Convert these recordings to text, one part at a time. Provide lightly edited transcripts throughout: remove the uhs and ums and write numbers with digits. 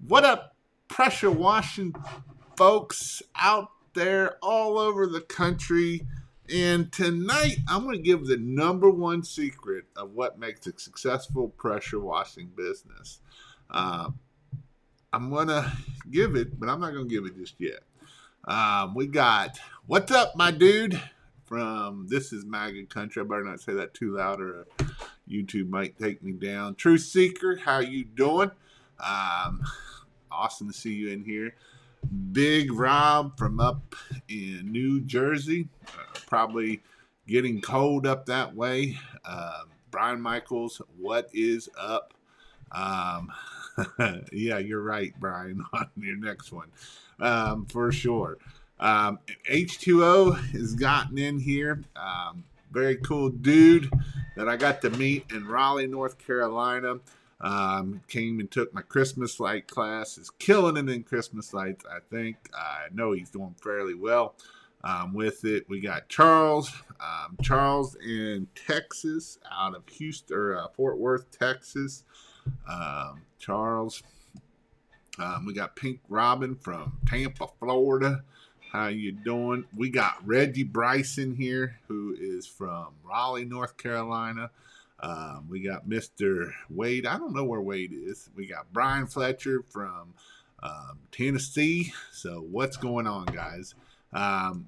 What up, pressure washing folks out there all over the country? And tonight, I'm going to give the number one secret of what makes a successful pressure washing business. Uh, I'm going to give it, but I'm not going to give it just yet. We got, what's up, my dude? From This Is MAGA Country. I better not say that too loud or YouTube might take me down. Truth Seeker, how you doing? Um, Awesome to see you in here. Big Rob from up in New Jersey, probably getting cold up that way. Brian Michaels, what is up? Um, yeah, you're right, Brian, on your next one, for sure. H2O has gotten in here. Very cool dude that I got to meet in Raleigh, North Carolina. Came and took my Christmas light class. Is killing it in Christmas lights, I think. I know he's doing fairly well with it. We got Charles. Charles in Texas, out of Houston or Fort Worth, Texas. Charles. We got Pink Robin from Tampa, Florida. How you doing? We got Reggie Bryson here, who is from Raleigh, North Carolina. We got Mr. Wade. I don't know where Wade is. We got Brian Fletcher from Tennessee. So what's going on, guys?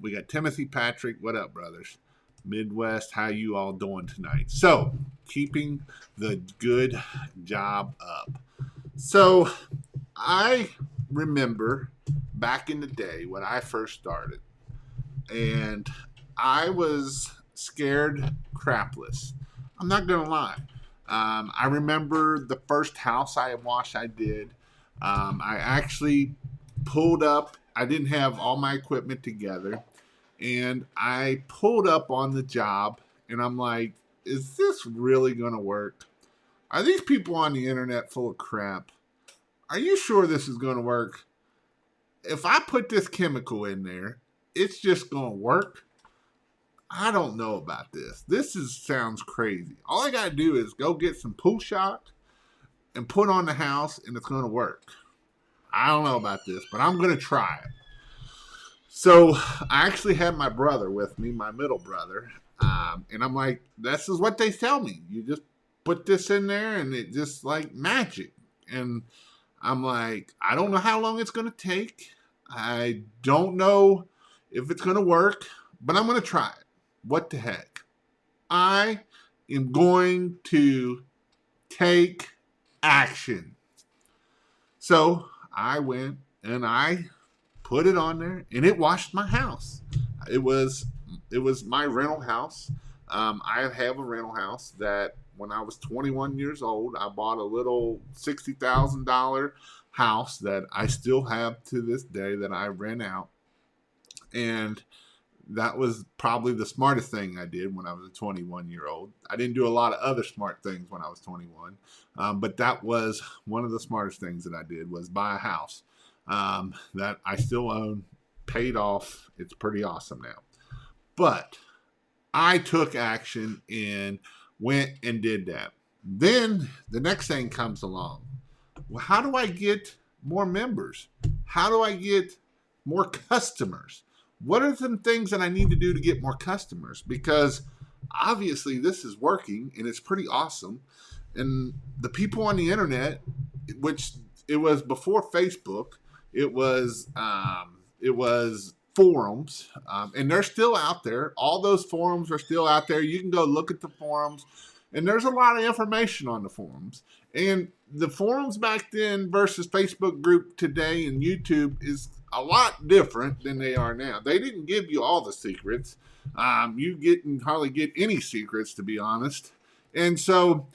We got Timothy Patrick. What up, brothers? Midwest, how you all doing tonight? So keeping the good job up. So I remember back in the day when I first started, and I was scared crapless. I'm not going to lie. I remember the first house I washed I did. I actually pulled up. I didn't have all my equipment together. And I pulled up on the job. And I'm like, is this really going to work? Are these people on the internet full of crap? Are you sure this is going to work? If I put this chemical in there, it's just going to work? I don't know about this. Sounds crazy. All I got to do is go get some pool shock and put on the house, and it's going to work. I don't know about this, but I'm going to try it. So I actually had my brother with me, my middle brother, and I'm like, this is what they tell me. You just put this in there, and it just like magic. And I'm like, I don't know how long it's going to take. I don't know if it's going to work, but I'm going to try it. What the heck? I am going to take action. So I went and I put it on there, and it washed my house. It was my rental house. I have a rental house that when I was 21 years old, I bought a little $60,000 house that I still have to this day that I rent out. And that was probably the smartest thing I did when I was a 21-year-old. I didn't do a lot of other smart things when I was 21, but that was one of the smartest things that I did was buy a house that I still own, paid off. It's pretty awesome now. But I took action and went and did that. Then the next thing comes along. Well, how do I get more members? How do I get more customers? What are some things that I need to do to get more customers? Because obviously this is working and it's pretty awesome. And the people on the internet, which it was before Facebook, it was forums, and they're still out there. All those forums are still out there. You can go look at the forums, and there's a lot of information on the forums. And the forums back then versus Facebook group today and YouTube is a lot different than they are now. They didn't give you all the secrets. You didn't hardly get any secrets, to be honest. And so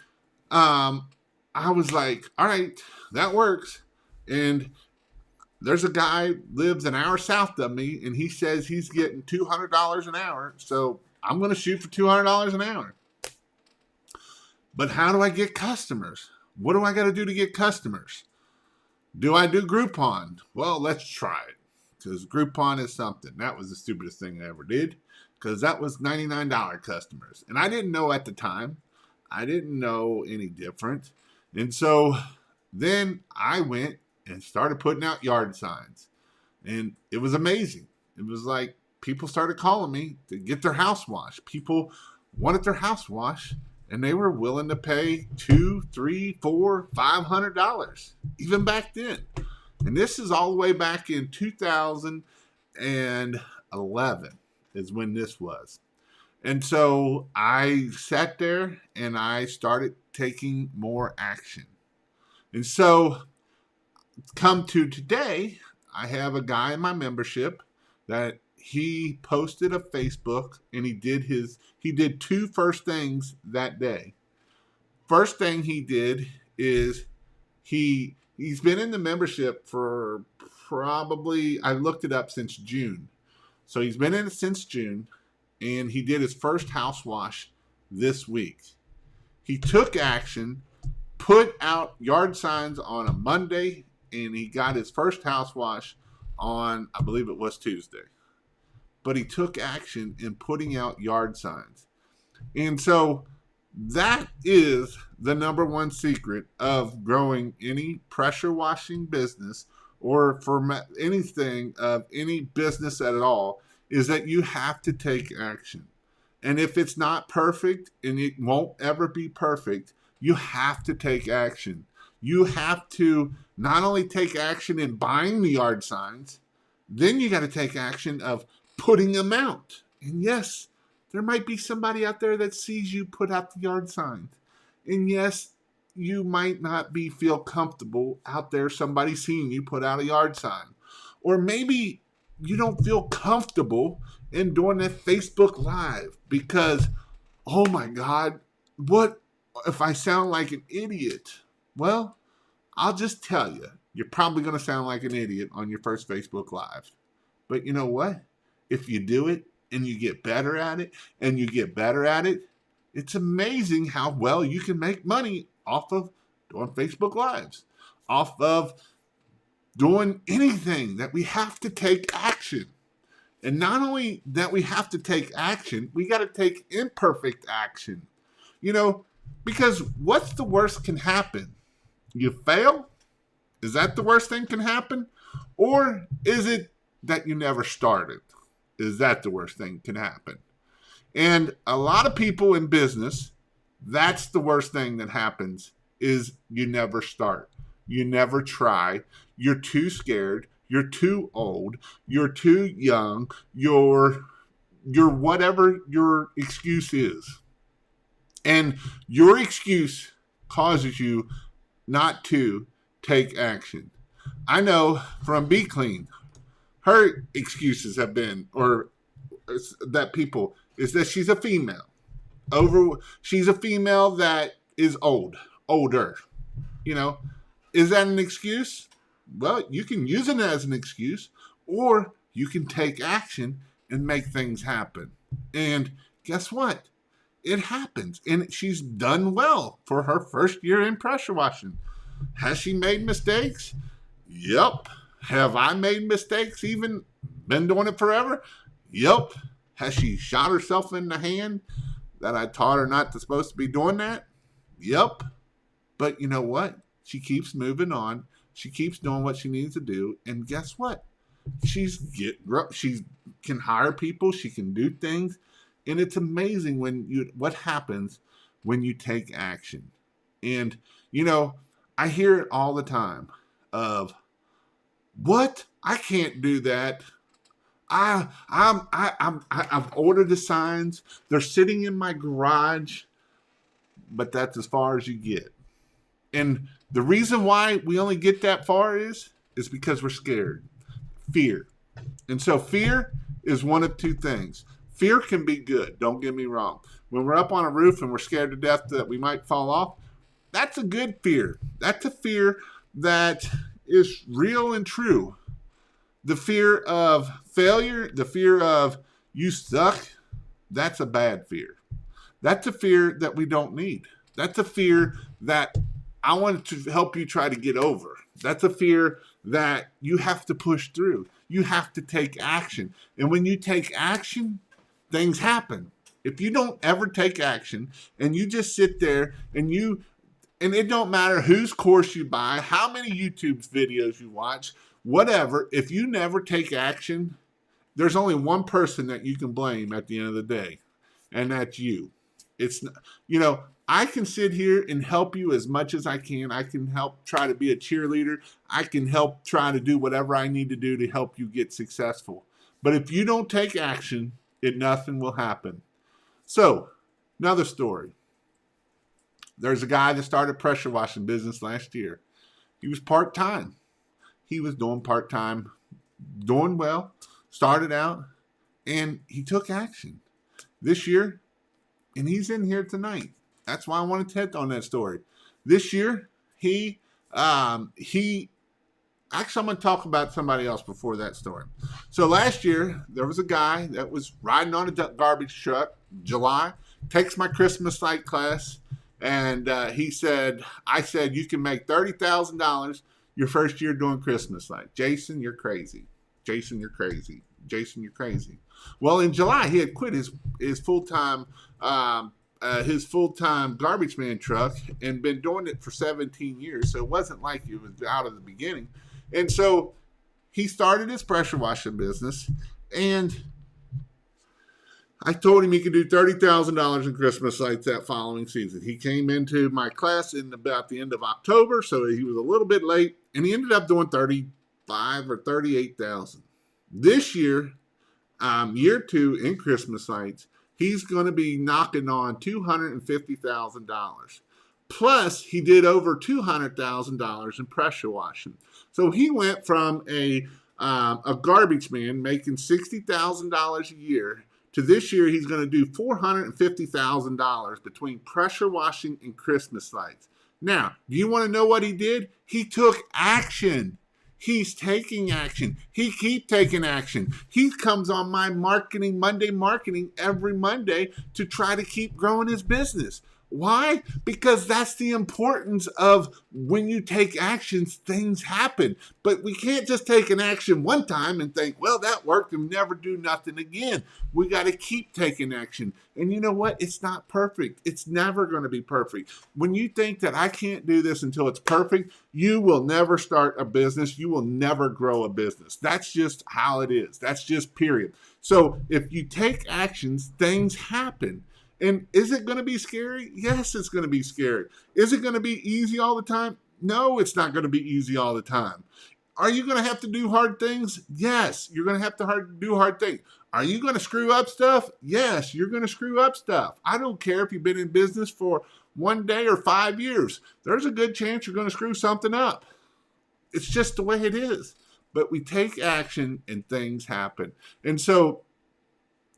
I was like, all right, that works. And there's a guy lives an hour south of me, and he says he's getting $200 an hour. So I'm going to shoot for $200 an hour. But how do I get customers? What do I got to do to get customers? Do I do Groupon? Well, let's try it. Because Groupon is something. That was the stupidest thing I ever did. Because that was $99 customers. And I didn't know at the time. I didn't know any different. And so then I went and started putting out yard signs. And it was amazing. It was like people started calling me to get their house washed. People wanted their house washed, and they were willing to pay $2, $3, $4, $500 even back then. And this is all the way back in 2011 is when this was. And so I sat there and I started taking more action. And so come to today, I have a guy in my membership that he posted a Facebook and he did two first things that day. First thing he did is he's been in the membership for probably, I looked it up, since June. So he's been in it since June, and he did his first house wash this week. He took action, put out yard signs on a Monday, and he got his first house wash on, I believe it was Tuesday. But he took action in putting out yard signs. And so that is the number one secret of growing any pressure washing business, or for anything of any business at all, is that you have to take action. And if it's not perfect, and it won't ever be perfect, you have to take action. You have to not only take action in buying the yard signs, then you got to take action of putting them out. And yes, there might be somebody out there that sees you put out the yard signs. And yes, you might not feel comfortable out there, somebody seeing you put out a yard sign. Or maybe you don't feel comfortable in doing that Facebook Live because, oh my God, what if I sound like an idiot? Well, I'll just tell you, you're probably going to sound like an idiot on your first Facebook Live. But you know what? If you do it and you get better at it and you get better at it, it's amazing how well you can make money off of doing Facebook Lives, off of doing anything. That we have to take action. And not only that we have to take action, we got to take imperfect action. Because what's the worst can happen? You fail? Is that the worst thing can happen? Or is it that you never started? Is that the worst thing can happen? And a lot of people in business, that's the worst thing that happens, is you never start. You never try. You're too scared. You're too old. You're too young. You're whatever your excuse is. And your excuse causes you not to take action. I know from Be Clean, her excuses have been, or that people, is that she's a female. She's a female that is older. Is that an excuse? Well, you can use it as an excuse, or you can take action and make things happen. And guess what? It happens. And she's done well for her first year in pressure washing. Has she made mistakes? Yep. Have I made mistakes, even been doing it forever? Yep. Has she shot herself in the hand that I taught her not to supposed to be doing that? Yep. But you know what? She keeps moving on. She keeps doing what she needs to do. And guess what? She can hire people. She can do things. And it's amazing what happens when you take action. And, I hear it all the time of, what? I can't do that. I've ordered the signs. They're sitting in my garage, but that's as far as you get. And the reason why we only get that far is because we're scared. Fear. And so fear is one of two things. Fear can be good. Don't get me wrong. When we're up on a roof and we're scared to death that we might fall off, that's a good fear. That's a fear that is real and true. The fear of failure, the fear of you suck, that's a bad fear. That's a fear that we don't need. That's a fear that I want to help you try to get over. That's a fear that you have to push through. You have to take action. And when you take action, things happen. If you don't ever take action and you just sit there and And it don't matter whose course you buy, how many YouTube videos you watch, whatever. If you never take action, there's only one person that you can blame at the end of the day, and that's you. It's not, I can sit here and help you as much as I can. I can help try to be a cheerleader. I can help try to do whatever I need to do to help you get successful. But if you don't take action, nothing will happen. So, another story. There's a guy that started pressure washing business last year. He was part-time. He was doing part-time, doing well, started out, and he took action. This year, and he's in here tonight. That's why I wanted to hit on that story. This year, actually, I'm going to talk about somebody else before that story. So last year, there was a guy that was riding on a garbage truck, July, takes my Christmas light class, and I said, you can make $30,000 your first year doing Christmas light. Jason, you're crazy. Jason, you're crazy. Jason, you're crazy. Well, in July, he had quit his full-time garbage man truck and been doing it for 17 years. So it wasn't like it was out of the beginning. And so he started his pressure washing business, and I told him he could do $30,000 in Christmas lights that following season. He came into my class in about the end of October, so he was a little bit late, and he ended up doing 35 or 38,000. This year, year 2 in Christmas lights, he's going to be knocking on $250,000. Plus, he did over $200,000 in pressure washing. So he went from a garbage man making $60,000 a year to this year he's going to do $450,000 between pressure washing and Christmas lights. Now, do you want to know what he did? He took action. He's taking action. He keeps taking action. He comes on my Monday marketing every Monday to try to keep growing his business. Why? Because that's the importance of when you take actions, things happen. But we can't just take an action one time and think, well, that worked and never do nothing again. We got to keep taking action. And you know what? It's not perfect. It's never going to be perfect. When you think that I can't do this until it's perfect, you will never start a business. You will never grow a business. That's just how it is. That's just period. So if you take actions, things happen. And is it going to be scary? Yes, it's going to be scary. Is it going to be easy all the time? No, it's not going to be easy all the time. Are you going to have to do hard things? Yes, you're going to have to do hard things. Are you going to screw up stuff? Yes, you're going to screw up stuff. I don't care if you've been in business for 1 day or 5 years. There's a good chance you're going to screw something up. It's just the way it is. But we take action and things happen. And so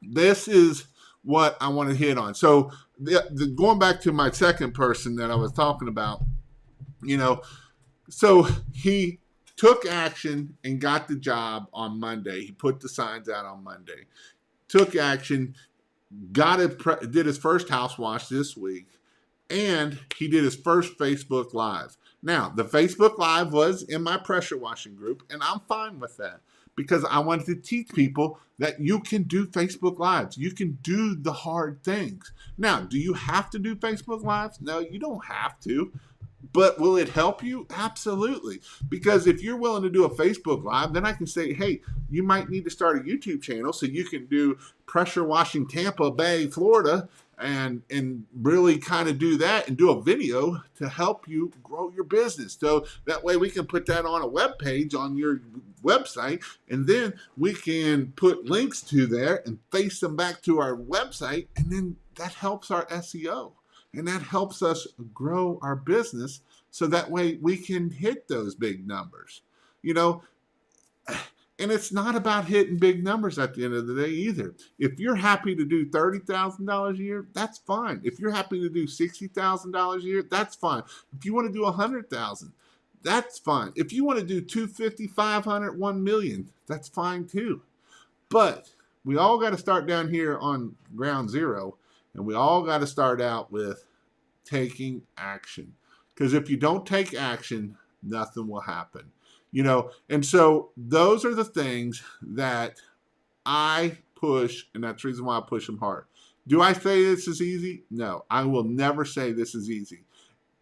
this is what I want to hit on. So going back to my second person that I was talking about, so he took action and got the job on Monday. He put the signs out on Monday, took action, did his first house wash this week, and he did his first Facebook Live. Now, the Facebook Live was in my pressure washing group, and I'm fine with that, because I wanted to teach people that you can do Facebook Lives. You can do the hard things. Now, do you have to do Facebook Lives? No, you don't have to. But will it help you? Absolutely. Because if you're willing to do a Facebook Live, then I can say, hey, you might need to start a YouTube channel so you can do pressure washing Tampa Bay, Florida, and really kind of do that and do a video to help you grow your business. So that way we can put that on a web page on your website, and then we can put links to there and face them back to our website, and then that helps our SEO. And that helps us grow our business so that way we can hit those big numbers. And it's not about hitting big numbers at the end of the day either. If you're happy to do $30,000 a year, that's fine. If you're happy to do $60,000 a year, that's fine. If you want to do $100,000, that's fine. If you want to do $250,000, $500,000, $1 million, that's fine too. But we all got to start down here on ground zero, and we all got to start out with taking action. Because if you don't take action, nothing will happen. And so those are the things that I push, and that's the reason why I push them hard. Do I say this is easy? No, I will never say this is easy.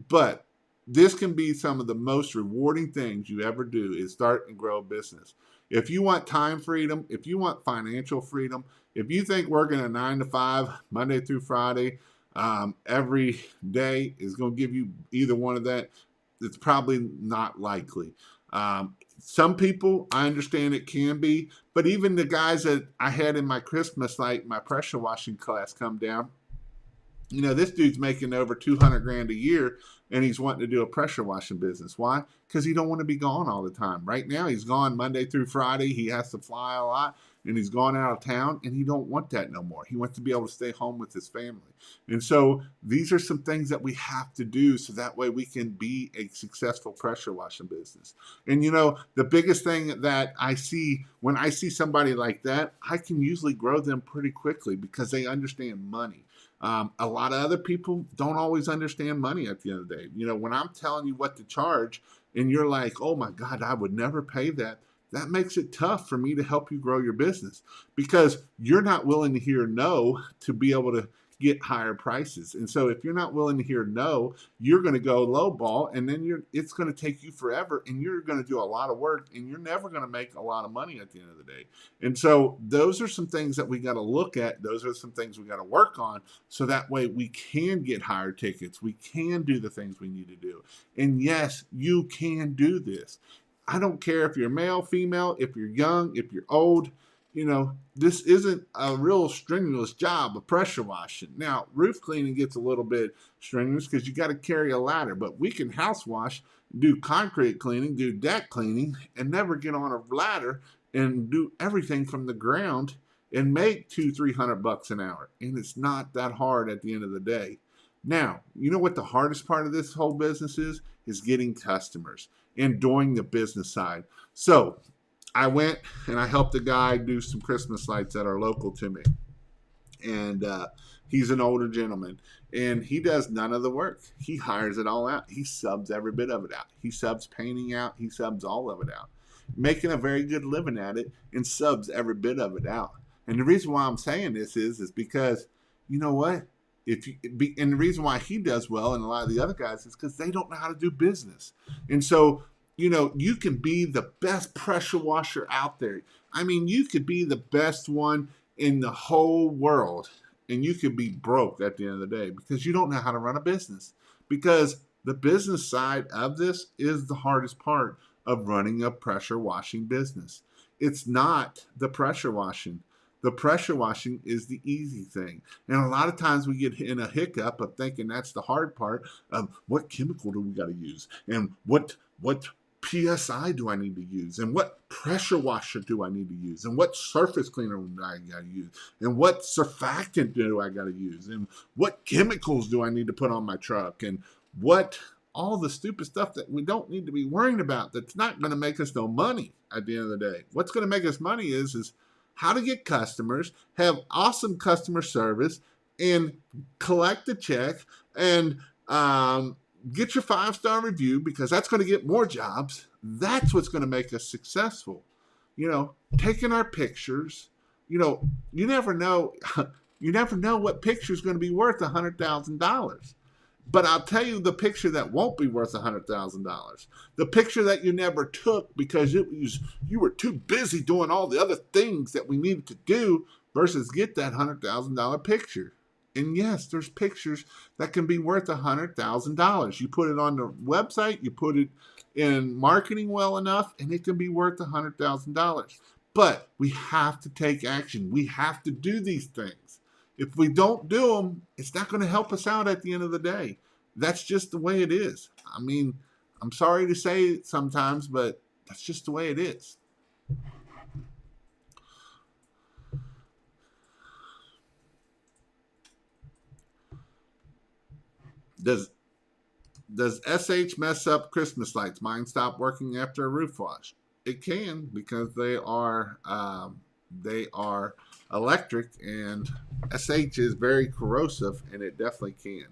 But this can be some of the most rewarding things you ever do is start and grow a business. If you want time freedom, if you want financial freedom, if you think working a 9 to 5, Monday through Friday, every day is going to give you either one of that, it's probably not likely. Some people, I understand it can be, but even the guys that I had in my Christmas, like my pressure washing class, come down. This dude's making over 200 grand a year, and he's wanting to do a pressure washing business. Why? Because he don't want to be gone all the time. Right now, he's gone Monday through Friday. He has to fly a lot, and he's gone out of town, and he don't want that no more. He wants to be able to stay home with his family. And so these are some things that we have to do so that way we can be a successful pressure washing business. And the biggest thing that I see when I see somebody like that, I can usually grow them pretty quickly because they understand money. A lot of other people don't always understand money at the end of the day. When I'm telling you what to charge and you're like, oh my God, I would never pay that. That makes it tough for me to help you grow your business because you're not willing to hear no to be able to get higher prices. And so if you're not willing to hear no, you're going to go low ball, and then it's going to take you forever, and you're going to do a lot of work, and you're never going to make a lot of money at the end of the day. And so those are some things that we got to look at. Those are some things we got to work on so that way we can get higher tickets. We can do the things we need to do. And yes, you can do this. I don't care if you're male, female, if you're young, if you're old. This isn't a real strenuous job of pressure washing. Now, roof cleaning gets a little bit strenuous because you got to carry a ladder, but we can house wash, do concrete cleaning, do deck cleaning, and never get on a ladder and do everything from the ground and make $200-300 an hour. And it's not that hard at the end of the day. Now, you know what the hardest part of this whole business is getting customers and doing the business side. So I went and I helped a guy do some Christmas lights that are local to me. And he's an older gentleman. And he does none of the work. He hires it all out. He subs every bit of it out. He subs painting out. He subs all of it out. Making a very good living at it and subs every bit of it out. And the reason why I'm saying this is because, you know what? And the reason why he does well and a lot of the other guys is because they don't know how to do business. And so you can be the best pressure washer out there. I mean, you could be the best one in the whole world, and you could be broke at the end of the day because you don't know how to run a business. Because the business side of this is the hardest part of running a pressure washing business. It's not the pressure washing. The pressure washing is the easy thing. And a lot of times we get in a hiccup of thinking that's the hard part of what chemical do we got to use and what PSI do I need to use? And what pressure washer do I need to use? And what surface cleaner do I got to use? And what surfactant do I got to use? And what chemicals do I need to put on my truck? And what all the stupid stuff that we don't need to be worrying about that's not going to make us no money at the end of the day. What's going to make us money is how to get customers, have awesome customer service, and collect the check and get your 5-star review because that's going to get more jobs. That's what's going to make us successful. Taking our pictures, you never know. You never know what picture is going to be worth $100,000. But I'll tell you the picture that won't be worth $100,000. The picture that you never took because you were too busy doing all the other things that we needed to do versus get that $100,000 picture. And yes, there's pictures that can be worth $100,000. You put it on the website, you put it in marketing well enough, and it can be worth $100,000. But we have to take action. We have to do these things. If we don't do them, it's not going to help us out at the end of the day. That's just the way it is. I mean, I'm sorry to say it sometimes, but that's just the way it is. Does SH mess up Christmas lights? Mine stop working after a roof wash. It can because they are electric, and SH is very corrosive, and it definitely can.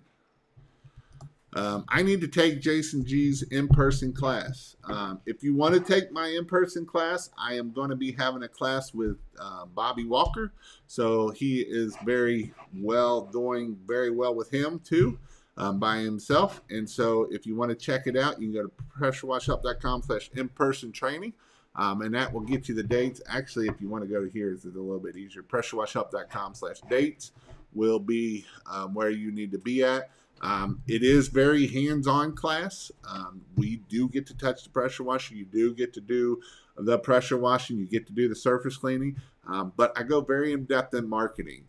I need to take Jason G's in-person class. If you want to take my in-person class, I am going to be having a class with Bobby Walker. So he is doing very well with him too. by himself. And so if you want to check it out, you can go to pressurewashhelp.com/in-person training. And that will get you the dates. Actually, if you want to go to here, it's a little bit easier. pressurewashhelp.com/dates will be where you need to be at. It is very hands-on class. We do get to touch the pressure washer. You do get to do the pressure washing. You get to do the surface cleaning. But I go very in-depth in marketing.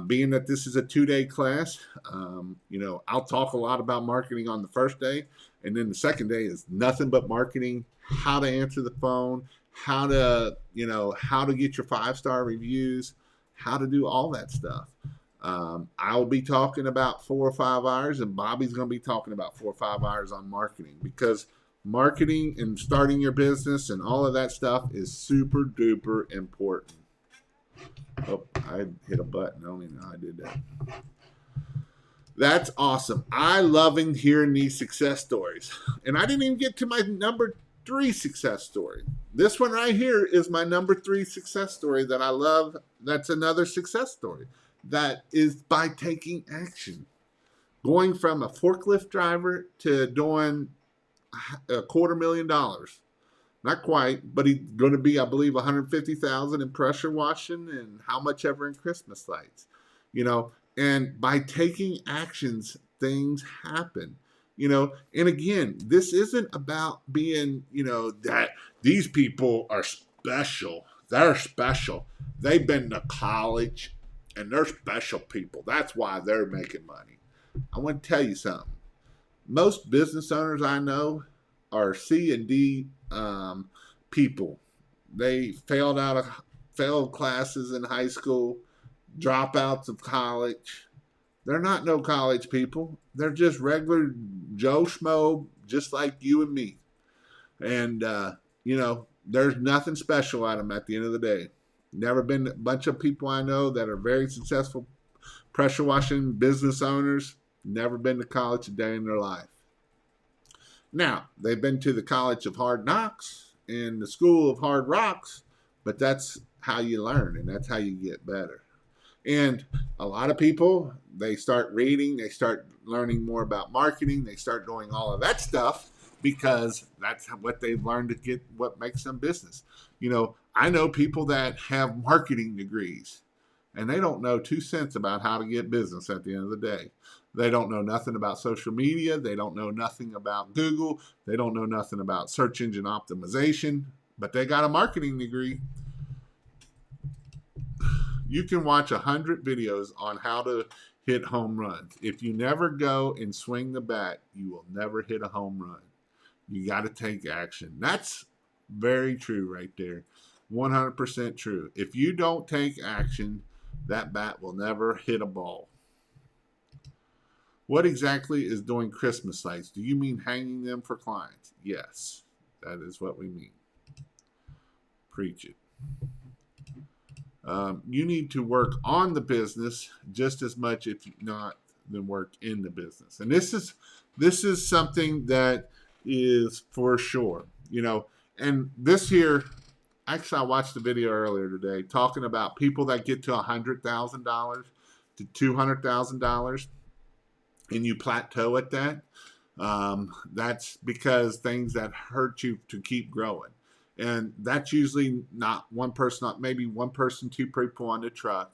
Being that this is a 2-day class, I'll talk a lot about marketing on the first day. And then the second day is nothing but marketing, how to answer the phone, how to get your 5-star reviews, how to do all that stuff. I'll be talking about 4 or 5 hours, and Bobby's going to be talking about 4 or 5 hours on marketing, because marketing and starting your business and all of that stuff is super duper important. Oh, I hit a button. I don't even know how I did that. That's awesome. I loving hearing these success stories. And I didn't even get to my number 3 success story. This one right here is my number 3 success story that I love. That's another success story. That is by taking action. Going from a forklift driver to doing $250,000. Not quite, but he's going to be, I believe, $150,000 in pressure washing and how much ever in Christmas lights. And by taking actions, things happen. And again, this isn't about being, that these people are special. They're special. They've been to college and they're special people. That's why they're making money. I want to tell you something. Most business owners I know are C and D people. They failed classes in high school, dropouts of college. They're not no college people. They're just regular Joe Schmo, just like you and me. And, there's nothing special at them at the end of the day. Never been a bunch of people I know that are very successful pressure washing business owners, never been to college a day in their life. Now, they've been to the College of Hard Knocks and the School of Hard Rocks, but that's how you learn and that's how you get better. And a lot of people, they start reading, they start learning more about marketing, they start doing all of that stuff because that's what they've learned to get what makes them business. I know people that have marketing degrees and they don't know 2 cents about how to get business at the end of the day. They don't know nothing about social media. They don't know nothing about Google. They don't know nothing about search engine optimization, but they got a marketing degree. You can watch 100 videos on how to hit home runs. If you never go and swing the bat, you will never hit a home run. You got to take action. That's very true right there. 100% true. If you don't take action, that bat will never hit a ball. What exactly is doing Christmas lights? Do you mean hanging them for clients? Yes, that is what we mean. Preach it. You need to work on the business just as much, if not, than work in the business. And this is something that is for sure. And this here, actually, I watched a video earlier today talking about people that get to $100,000 to $200,000. And you plateau at that, that's because things that hurt you to keep growing. And that's usually not one person, maybe one person, 2 people on the truck.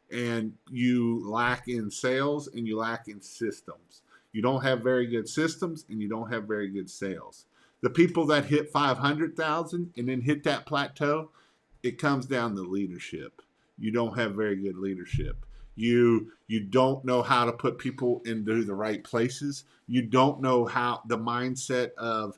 And you lack in sales and you lack in systems. You don't have very good systems and you don't have very good sales. The people that hit 500,000 and then hit that plateau, it comes down to leadership. You don't have very good leadership. You don't know how to put people into the right places. You don't know how the mindset of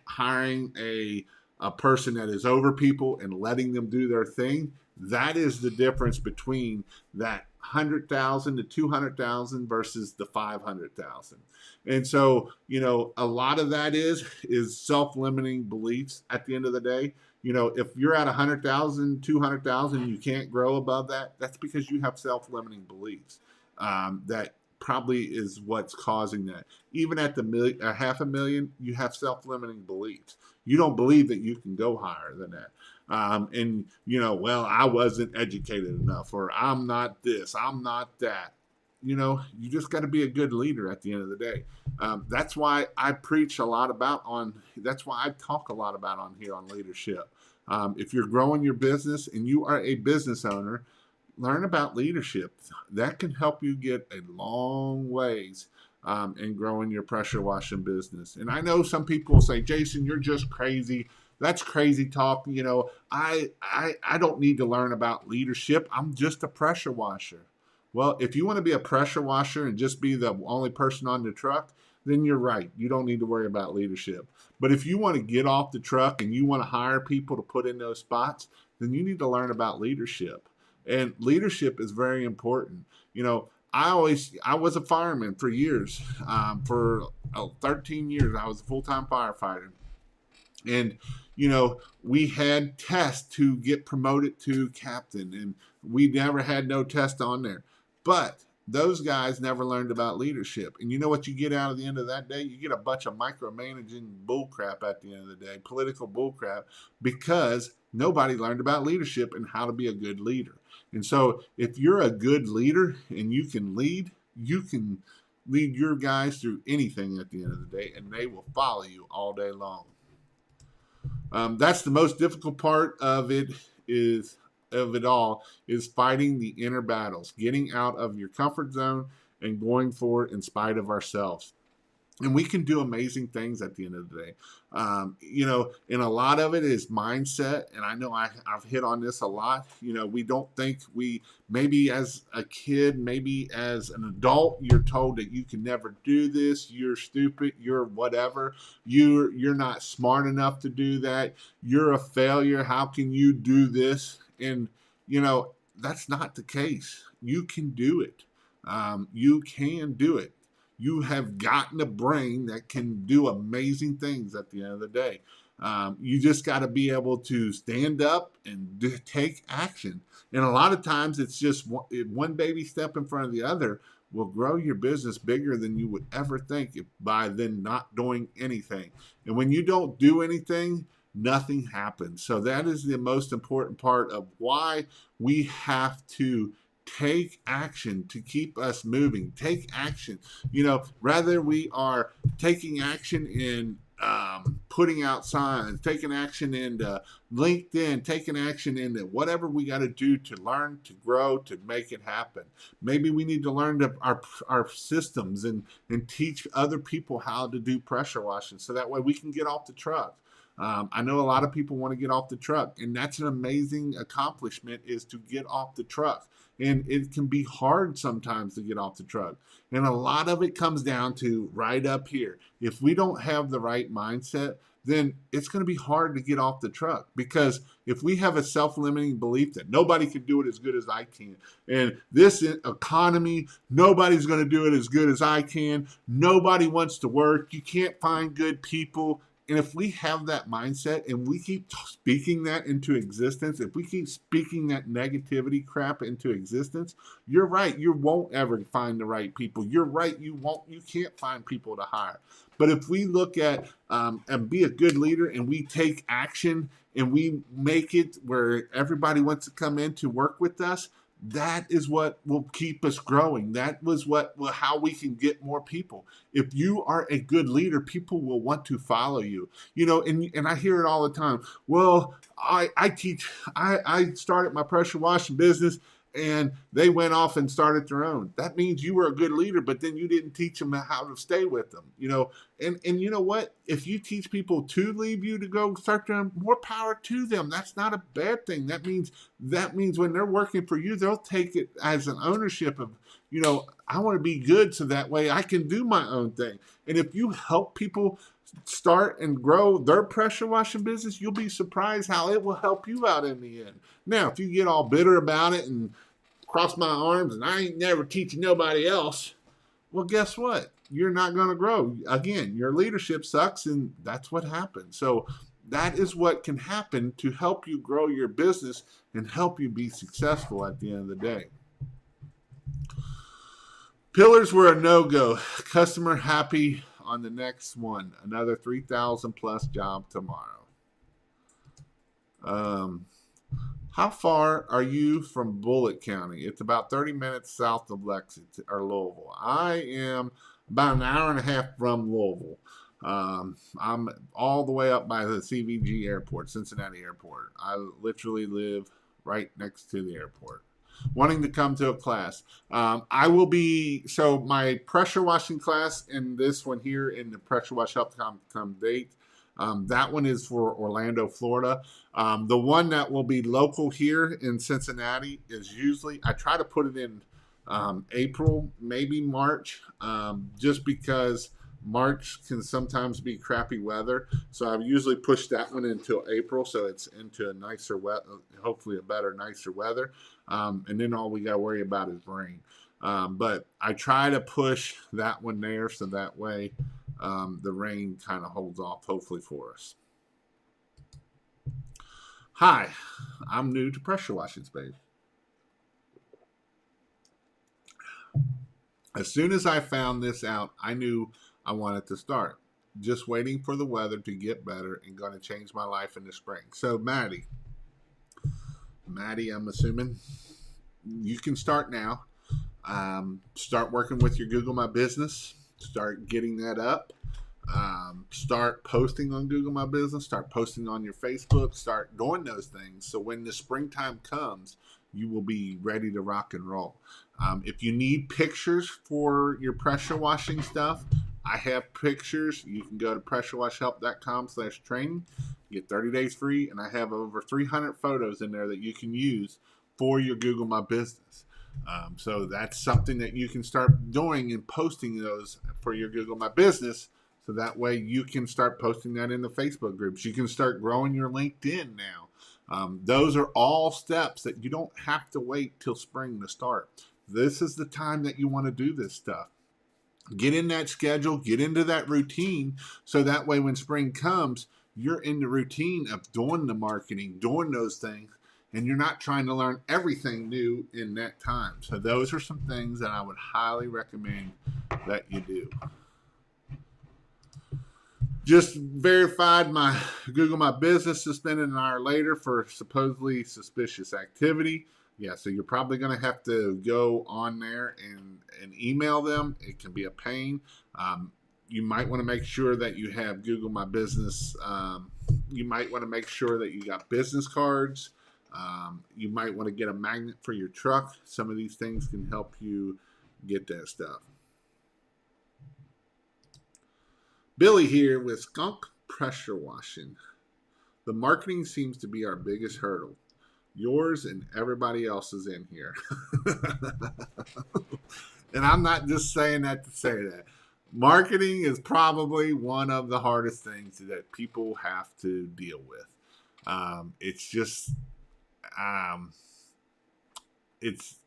hiring a person that is over people and letting them do their thing. That is the difference between that 100,000 to 200,000 versus the 500,000. And so, a lot of that is self-limiting beliefs at the end of the day. If you're at 100,000, 200,000, you can't grow above that. That's because you have self-limiting beliefs. That probably is what's causing that. Even at the $500,000, you have self-limiting beliefs. You don't believe that you can go higher than that. I wasn't educated enough, or I'm not this, I'm not that. you just got to be a good leader at the end of the day. That's why I preach a lot about that's why I talk a lot about on here on leadership. If you're growing your business and you are a business owner, learn about leadership. That can help you get a long ways in growing your pressure washing business. And I know some people will say, Jason, you're just crazy. That's crazy talk. I don't need to learn about leadership. I'm just a pressure washer. Well, if you want to be a pressure washer and just be the only person on the truck, then you're right. You don't need to worry about leadership. But if you want to get off the truck and you want to hire people to put in those spots, then you need to learn about leadership. And leadership is very important. I was a fireman for years. For 13 years, I was a full-time firefighter. And we had tests to get promoted to captain, and we never had no test on there. But those guys never learned about leadership. And you know what you get out of the end of that day? You get a bunch of micromanaging bullcrap at the end of the day, political bullcrap, because nobody learned about leadership and how to be a good leader. And so if you're a good leader and you can lead your guys through anything at the end of the day, and they will follow you all day long. That's the most difficult part of it all is fighting the inner battles, getting out of your comfort zone and going forward in spite of ourselves. And we can do amazing things at the end of the day. And a lot of it is mindset. And I know I've hit on this a lot. We don't think maybe as a kid, maybe as an adult, you're told that you can never do this. You're stupid. You're whatever. You're not smart enough to do that. You're a failure. How can you do this? And, that's not the case. You can do it. You can do it. You have gotten a brain that can do amazing things at the end of the day. You just got to be able to stand up and take action. And a lot of times it's just one baby step in front of the other will grow your business bigger than you would ever think by then not doing anything. And when you don't do anything, nothing happens. So that is the most important part of why we have to take action to keep us moving. Take action. Rather we are taking action in putting out signs, taking action into LinkedIn, taking action into whatever we got to do to learn, to grow, to make it happen. Maybe we need to learn our systems and teach other people how to do pressure washing so that way we can get off the truck. I know a lot of people want to get off the truck, and that's an amazing accomplishment is to get off the truck. And it can be hard sometimes to get off the truck. And a lot of it comes down to right up here. If we don't have the right mindset, then it's going to be hard to get off the truck. Because if we have a self-limiting belief that nobody can do it as good as I can, and this economy, nobody's going to do it as good as I can, nobody wants to work, you can't find good people. And if we have that mindset and we keep speaking that into existence, if we keep speaking that negativity crap into existence, you're right. You won't ever find the right people. You're right. You can't find people to hire. But if we look at and be a good leader and we take action and we make it where everybody wants to come in to work with us, that is what will keep us growing. That was how we can get more people. If you are a good leader, people will want to follow you. And I hear it all the time. Well, I started my pressure washing business and they went off and started their own. That means you were a good leader, but then you didn't teach them how to stay with them. And you know what? If you teach people to leave you to go start their own, more power to them. That's not a bad thing. That means when they're working for you, they'll take it as an ownership of, I want to be good so that way I can do my own thing. And if you help people start and grow their pressure washing business, you'll be surprised how it will help you out in the end. Now, if you get all bitter about it and cross my arms and I ain't never teaching nobody else, well, guess what? You're not going to grow. Again, your leadership sucks, and that's what happens. So that is what can happen to help you grow your business and help you be successful at the end of the day. Pillars were a no-go. Customer happy on the next one. Another 3,000 plus job tomorrow. How far are you from Bullitt County? It's about 30 minutes south of Lexington or Louisville. I am about an hour and a half from Louisville. I'm all the way up by the CVG airport, Cincinnati airport. I literally live right next to the airport. Wanting to come to a class. I will be, so my pressure washing class and this one here in the pressure wash help come date. That one is for Orlando, Florida. The one that will be local here in Cincinnati is usually, I try to put it in April, maybe March, just because March can sometimes be crappy weather. So I've usually pushed that one until April, so it's into a nicer, hopefully a better, nicer weather. And then all we got to worry about is rain. But I try to push that one there so that way the rain kind of holds off, hopefully, for us. Hi, I'm new to pressure washing space. As soon as I found this out, I knew I wanted to start. Just waiting for the weather to get better and going to change my life in the spring. So, Maddie, I'm assuming you can start now. Start working with your Google My Business. Start getting that up. Start posting on Google My Business. Start posting on your Facebook. Start doing those things. So when the springtime comes, you will be ready to rock and roll. If you need pictures for your pressure washing stuff, I have pictures. You can go to pressurewashhelp.com/training. Get 30 days free, and I have over 300 photos in there that you can use for your Google My Business. So that's something that you can start doing and posting those for your Google My Business. So that way you can start posting that in the Facebook groups. You can start growing your LinkedIn now. Those are all steps that you don't have to wait till spring to start. This is the time that you want to do this stuff. Get in that schedule, get into that routine, so that way when spring comes, you're in the routine of doing the marketing, doing those things, and you're not trying to learn everything new in that time. So those are some things that I would highly recommend that you do. Just verified my Google My Business suspended an hour later for supposedly suspicious activity. Yeah, so you're probably going to have to go on there and email them. It can be a pain. You might want to make sure that you have Google My Business. You might want to make sure that you got business cards. You might want to get a magnet for your truck. Some of these things can help you get that stuff. Billy here with Skunk Pressure Washing. The marketing seems to be our biggest hurdle. Yours and everybody else's in here. And I'm not just saying that to say that. Marketing is probably one of the hardest things that people have to deal with. It's just, it's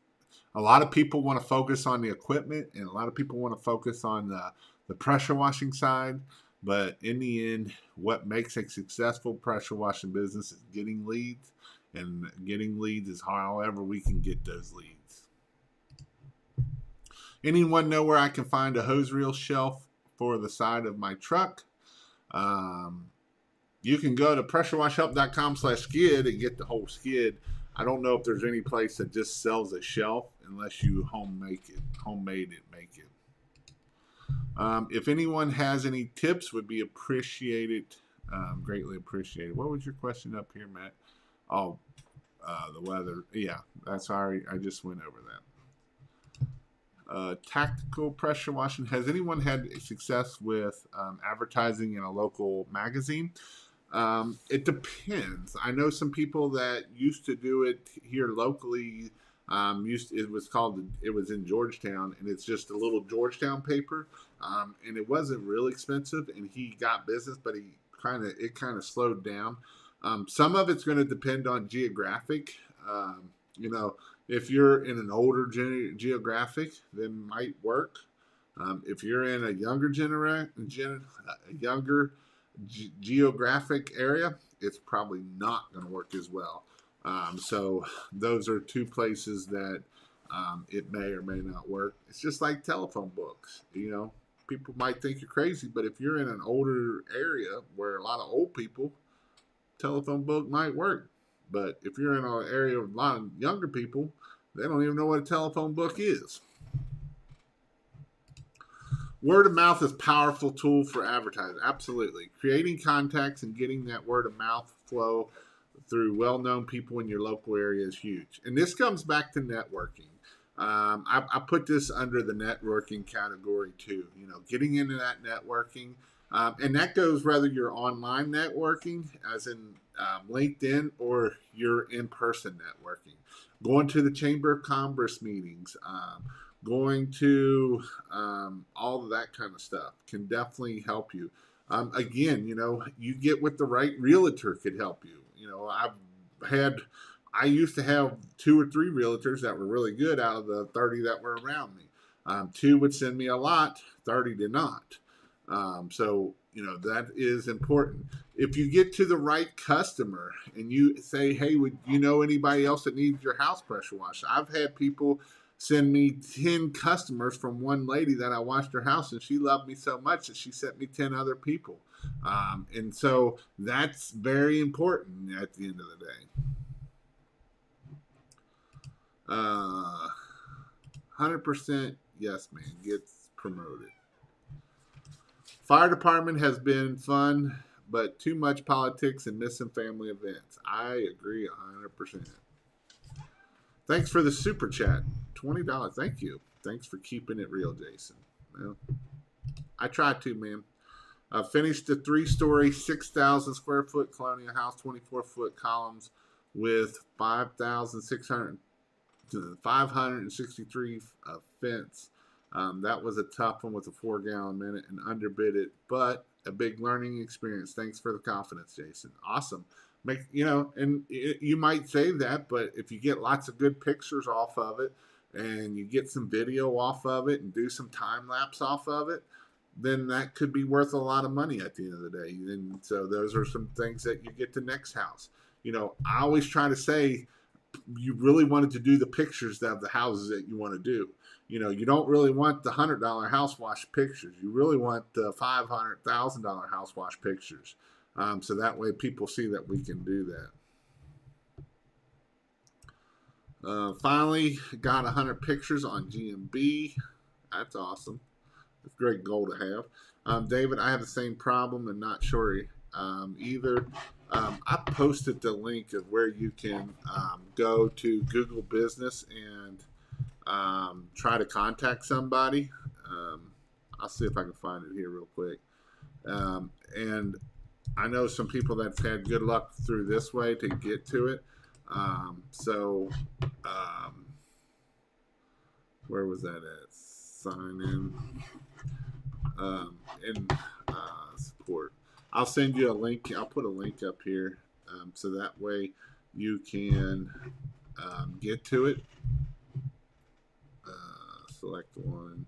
a lot of people want to focus on the equipment and a lot of people want to focus on the pressure washing side. But in the end, what makes a successful pressure washing business is getting leads. And getting leads is however we can get those leads. Anyone know where I can find a hose reel shelf for the side of my truck? You can go to pressurewashhelp.com/skid and get the whole skid. I don't know if there's any place that just sells a shelf unless you homemade it, make it. If anyone has any tips, would be appreciated, greatly appreciated. What was your question up here, Matt? Oh, the weather. Yeah, that's sorry. I just went over that. Tactical pressure washing. Has anyone had success with advertising in a local magazine? It depends. I know some people that used to do it here locally. It was in Georgetown, and it's just a little Georgetown paper, and it wasn't real expensive, and he got business, but it kind of slowed down. Some of it's going to depend on geographic. If you're in an older geographic, then might work. If you're in a younger geographic area, it's probably not going to work as well. So those are two places that it may or may not work. It's just like telephone books. People might think you're crazy, but if you're in an older area where a lot of old people, telephone book might work. But if you're in an area with a lot of younger people, they don't even know what a telephone book is. Word of mouth is a powerful tool for advertising. Absolutely. Creating contacts and getting that word of mouth flow through well-known people in your local area is huge. And this comes back to networking. I put this under the networking category too. You know, getting into that networking, and that goes whether you're online networking, as in LinkedIn, or you're in-person networking. Going to the Chamber of Commerce meetings, going to all of that kind of stuff can definitely help you. Again, you know, you get with the right realtor could help you. You know, I used to have 2 or 3 realtors that were really good out of the 30 that were around me. 2 would send me a lot, 30 did not. So, you know, that is important. If you get to the right customer and you say, hey, would you know anybody else that needs your house pressure washed? I've had people send me 10 customers from one lady that I washed her house, and she loved me so much that she sent me 10 other people. And so that's very important at the end of the day. 100% yes, man, gets promoted. Fire department has been fun, but too much politics and missing family events. I agree 100%. Thanks for the super chat. $20. Thank you. Thanks for keeping it real, Jason. Well, I tried to, man. Finished the 3-story, 6,000 square foot colonial house, 24-foot columns with 563 fence. That was a tough one with a 4-gallon minute and underbid it, but a big learning experience. Thanks for the confidence, Jason. Awesome. You know, and you might say that, but if you get lots of good pictures off of it and you get some video off of it and do some time lapse off of it, then that could be worth a lot of money at the end of the day. And so those are some things that you get to next house. You know, I always try to say, you really wanted to do the pictures of the houses that you want to do. You know, you don't really want the $100 house wash pictures. You really want the $500,000 house wash pictures. So that way people see that we can do that. Finally, got 100 pictures on GMB. That's awesome. It's a great goal to have. David, I have the same problem and not sure either. I posted the link of where you can go to Google Business and try to contact somebody. I'll see if I can find it here real quick. And I know some people that's had good luck through this way to get to it. Where was that at? Sign in. And support. I'll send you a link. I'll put a link up here so that way you can get to it. Select one.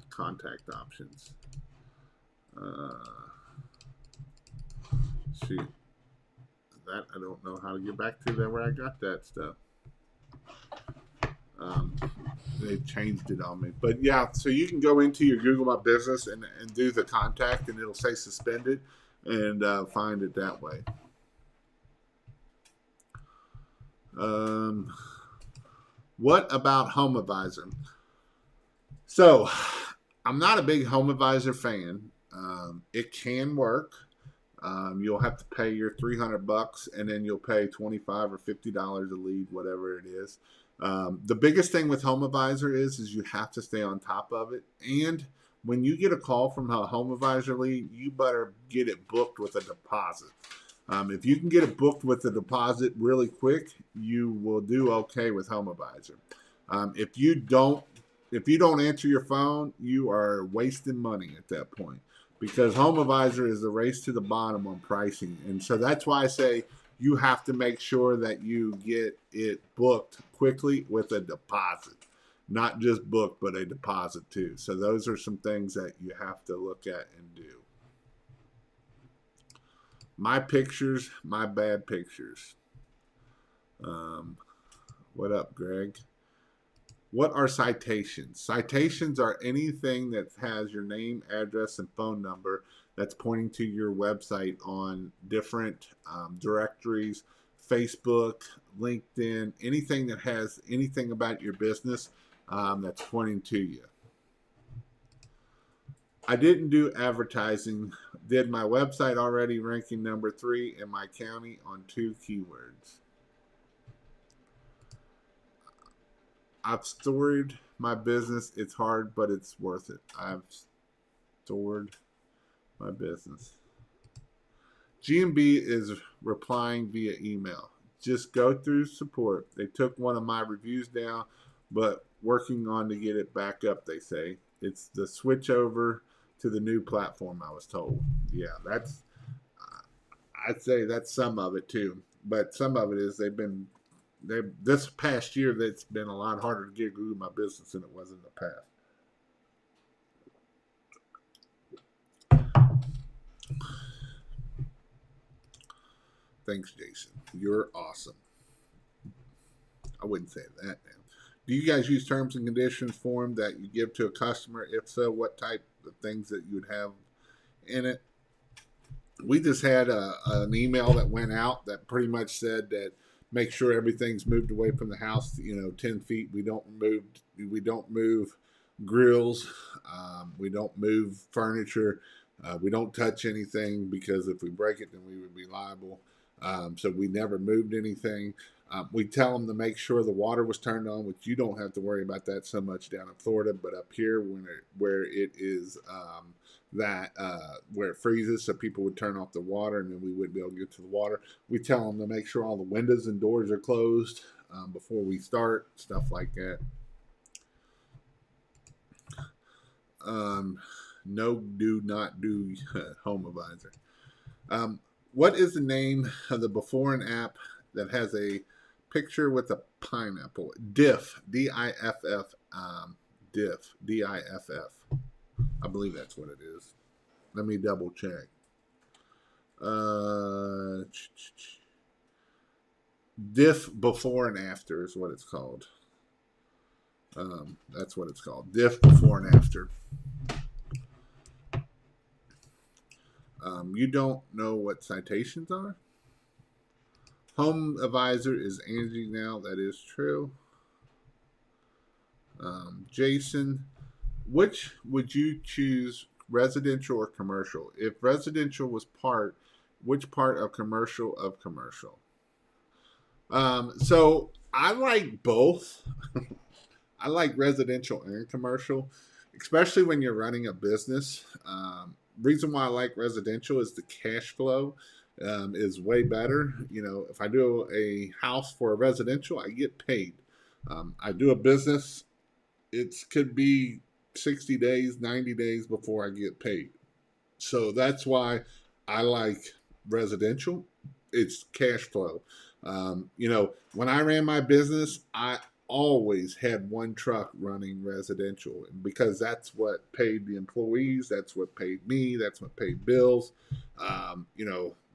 Contact options. Shoot. That I don't know how to get back to that where I got that stuff. They changed it on me, but yeah, so you can go into your Google My Business and do the contact, and it'll say suspended, and find it that way. What about Home Advisor? So I'm not a big Home Advisor fan. It can work. You'll have to pay your $300 and then you'll pay $25 or $50 a lead, whatever it is. The biggest thing with Home Advisor is you have to stay on top of it. And when you get a call from a Home Advisor lead, you better get it booked with a deposit. If you can get it booked with a deposit really quick, you will do okay with Home Advisor. If you don't answer your phone, you are wasting money at that point, because Home Advisor is the race to the bottom on pricing. And so that's why I say you have to make sure that you get it booked quickly with a deposit. Not just booked, but a deposit too. So those are some things that you have to look at and do. My pictures, my bad pictures. What up, Greg? What are citations? Citations are anything that has your name, address, and phone number that's pointing to your website on different directories, Facebook, LinkedIn, anything that has anything about your business that's pointing to you. I didn't do advertising. Did my website already ranking number 3 in my county on 2 keywords? I've stored my business. It's hard, but it's worth it. I've stored my business. GMB is replying via email. Just go through support. They took one of my reviews down, but working on to get it back up, they say. It's the switch over to the new platform, I was told. Yeah, I'd say that's some of it too. But some of it is this past year that's been a lot harder to get Google My Business than it was in the past. Thanks, Jason. You're awesome. I wouldn't say that, man. Do you guys use terms and conditions form that you give to a customer? If so, what type of things that you would have in it? We just had an email that went out that pretty much said that make sure everything's moved away from the house. 10 feet. We don't move grills. We don't move furniture. We don't touch anything because if we break it, then we would be liable. So we never moved anything. We tell them to make sure the water was turned on, which you don't have to worry about that so much down in Florida, but up here where it is where it freezes, so people would turn off the water and then we wouldn't be able to get to the water. We tell them to make sure all the windows and doors are closed before we start, stuff like that. No, do not do Home Advisor. What is the name of the before and app that has a picture with a pineapple? Diff, D-I-F-F, Diff, D-I-F-F. I believe that's what it is. Let me double check. Diff before and after is what it's called. That's what it's called. Diff before and after. You don't know what citations are? Home Advisor is Angie now. That is true. Jason, which would you choose, residential or commercial? If residential was which part of commercial So I like both. I like residential and commercial, especially when you're running a business. Reason why I like residential is the cash flow is way better. If I do a house for a residential, I get paid. I do a business, it could be 60 days, 90 days before I get paid. So that's why I like residential. It's cash flow. When I ran my business, I always had one truck running residential because that's what paid the employees, that's what paid me, that's what paid bills.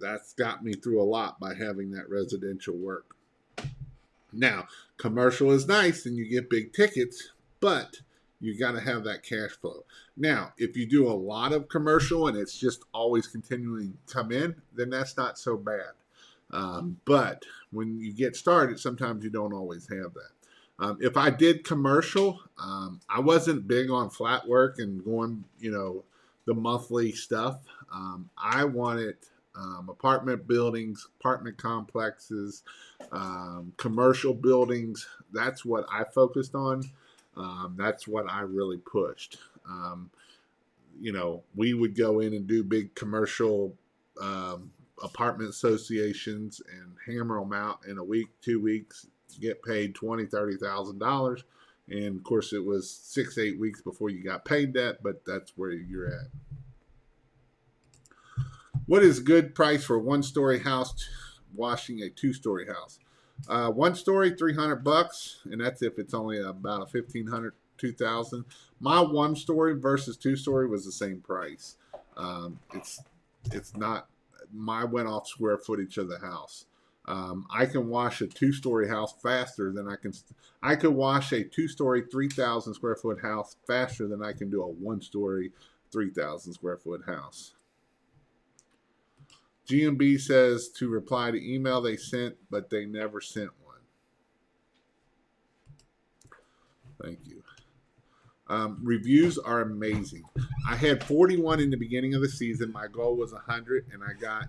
That's got me through a lot by having that residential work. Now, commercial is nice and you get big tickets, but you got to have that cash flow. Now, if you do a lot of commercial and it's just always continuing to come in, then that's not so bad. But when you get started, sometimes you don't always have that. If I did commercial, I wasn't big on flat work and going, the monthly stuff. I wanted apartment buildings, apartment complexes, commercial buildings. That's what I focused on. That's what I really pushed. We would go in and do big commercial apartment associations and hammer them out in a week, 2 weeks, get paid $20,000-$30,000. And of course it was 6-8 weeks before you got paid that, but that's where you're at. What is good price for a 1-story house washing a 2-story house? 1 story, $300, and that's if it's only about a 1,500, 2,000. My 1 story versus 2 story was the same price. It's not. My went off square footage of the house. I can wash a 2-story house faster than I could wash a 2-story, 3,000 square foot house faster than I can do a 1-story, 3,000 square foot house. GMB says to reply to email they sent, but they never sent one. Thank you. Reviews are amazing. I had 41 in the beginning of the season. My goal was 100, and I got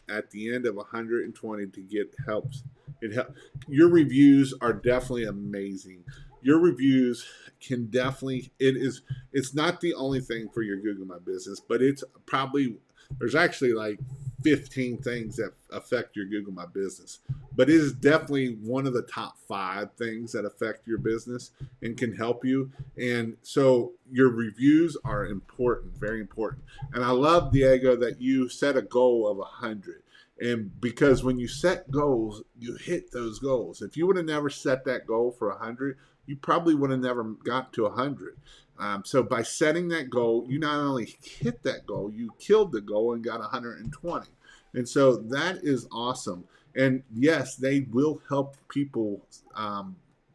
at the end of 120 to get helps. It help. Your reviews are definitely amazing. Your reviews can definitely. It's not the only thing for your Google My Business, but it's probably there's actually like 15 things that affect your Google My Business. But it is definitely one of the top 5 things that affect your business and can help you. And so your reviews are important, very important. And I love, Diego, that you set a goal of 100. And because when you set goals, you hit those goals. If you would have never set that goal for 100, you probably would have never got to 100. So by setting that goal, you not only hit that goal, you killed the goal and got 120. And so that is awesome. And yes, they will help people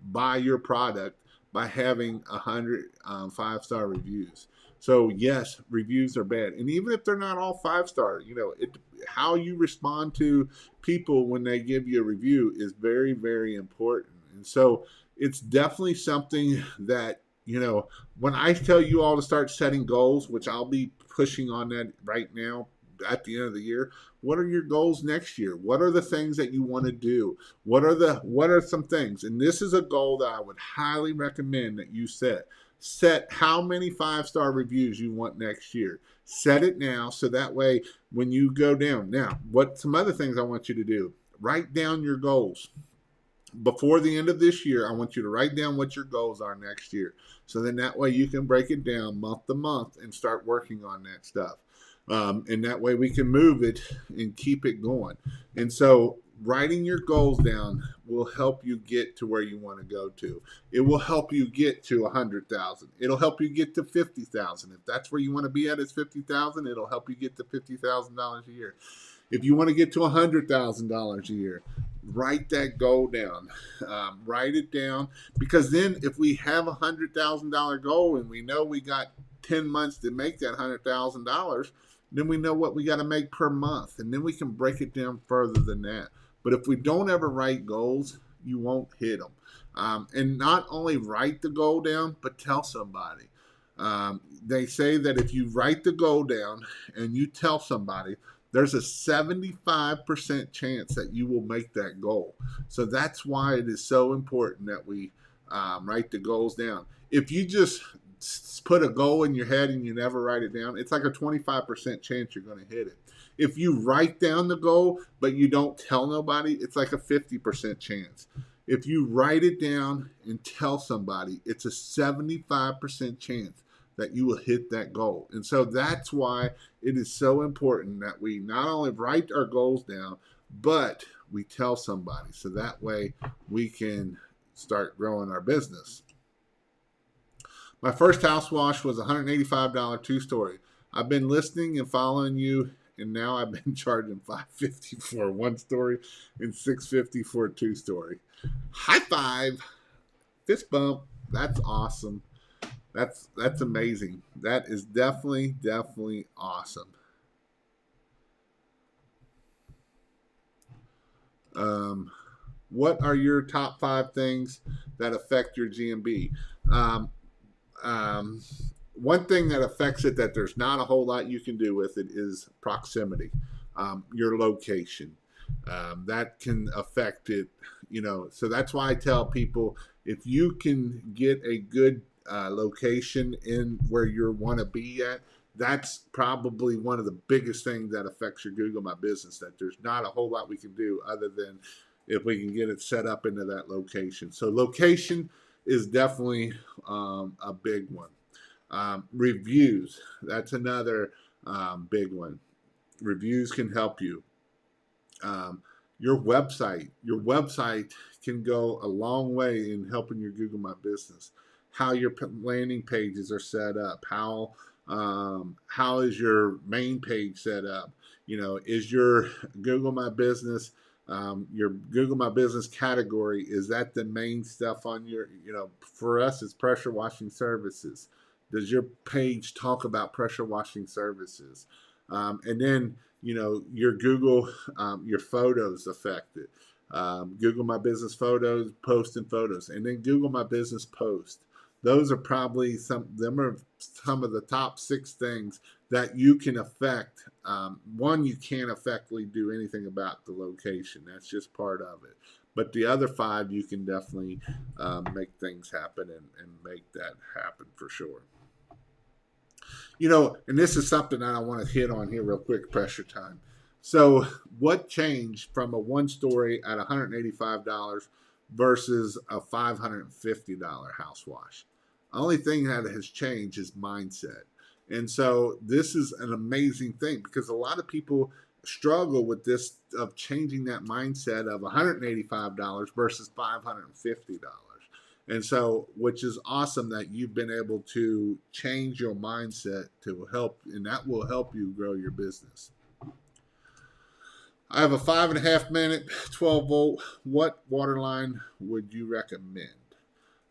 buy your product by having 100 5-star reviews. So yes, reviews are bad, and even if they're not all 5-star, how you respond to people when they give you a review is very, very important. And so it's definitely something that when I tell you all to start setting goals, which I'll be pushing on that right now at the end of the year. What are your goals next year? What are the things that you want to do? What are some things? And this is a goal that I would highly recommend that you set. Set how many 5-star reviews you want next year. Set it now so that way when you go down. Now, what some other things I want you to do. Write down your goals. Before the end of this year, I want you to write down what your goals are next year. So then that way you can break it down month to month and start working on that stuff. And that way we can move it and keep it going. And so writing your goals down will help you get to where you want to go to. It will help you get to 100,000. It'll help you get to 50,000. If that's where you want to be at is 50,000, it'll help you get to $50,000 a year. If you want to get to $100,000 a year, write that goal down. Write it down, because then if we have $100,000 goal and we know we got 10 months to make that $100,000, then we know what we got to make per month, and then we can break it down further than that. But if we don't ever write goals, you won't hit them. And not only write the goal down, but tell somebody. They say that if you write the goal down and you tell somebody, there's a 75% chance that you will make that goal. So that's why it is so important that we write the goals down. If you just put a goal in your head and you never write it down, it's like a 25% chance you're going to hit it. If you write down the goal but you don't tell nobody, it's like a 50% chance. If you write it down and tell somebody, it's a 75% chance that you will hit that goal. And so that's why it is so important that we not only write our goals down, but we tell somebody, so that way we can start growing our business. My first house wash was $185 2-story. I've been listening and following you, and now I've been charging $550 for a 1-story and $650 for a 2-story. High five, fist bump. That's awesome. That's amazing. That is definitely awesome. What are your top 5 things that affect your GMB? One thing that affects it that there's not a whole lot you can do with it is proximity, your location. That can affect it, so that's why I tell people, if you can get a good location in where you want to be at, that's probably one of the biggest things that affects your Google My Business, that there's not a whole lot we can do other than if we can get it set up into that location. So location is definitely a big one. Reviews, that's another big one. Reviews can help you. Your website can go a long way in helping your Google My Business. How your landing pages are set up, how is your main page set up? Is your Google My Business Your Google My Business category, is that the main stuff on your, for us, it's pressure washing services. Does your page talk about pressure washing services? And then, your Google, your photos affected. Google My Business photos, post and photos, and then Google My Business post. Those are probably them are some of the top 6 things that you can affect. One, you can't effectively do anything about the location. That's just part of it. But the other 5, you can definitely make things happen and make that happen for sure. And this is something that I want to hit on here real quick, pressure time. So, what changed from a one story at $185 versus a $550 house wash? The only thing that has changed is mindset. And so, this is an amazing thing because a lot of people struggle with this of changing that mindset of $185 versus $550. And so, which is awesome that you've been able to change your mindset to help, and that will help you grow your business. I have a 5.5 minute 12 volt. What water line would you recommend?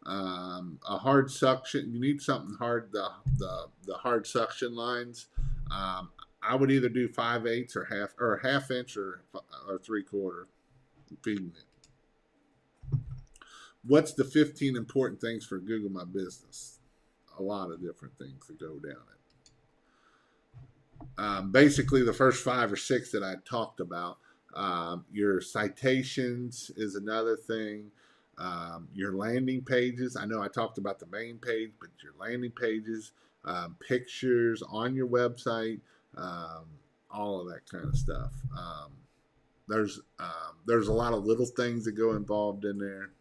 A hard suction. You need something hard. The hard suction lines. I would either do 5/8 or half inch or 3/4 feeding it. What's the 15 important things for Google My Business? A lot of different things that go down it. Basically, the first 5 or 6 that I talked about. Your citations is another thing. Your landing pages. I know I talked about the main page, but your landing pages, pictures on your website, all of that kind of stuff. There's a lot of little things that go involved in there.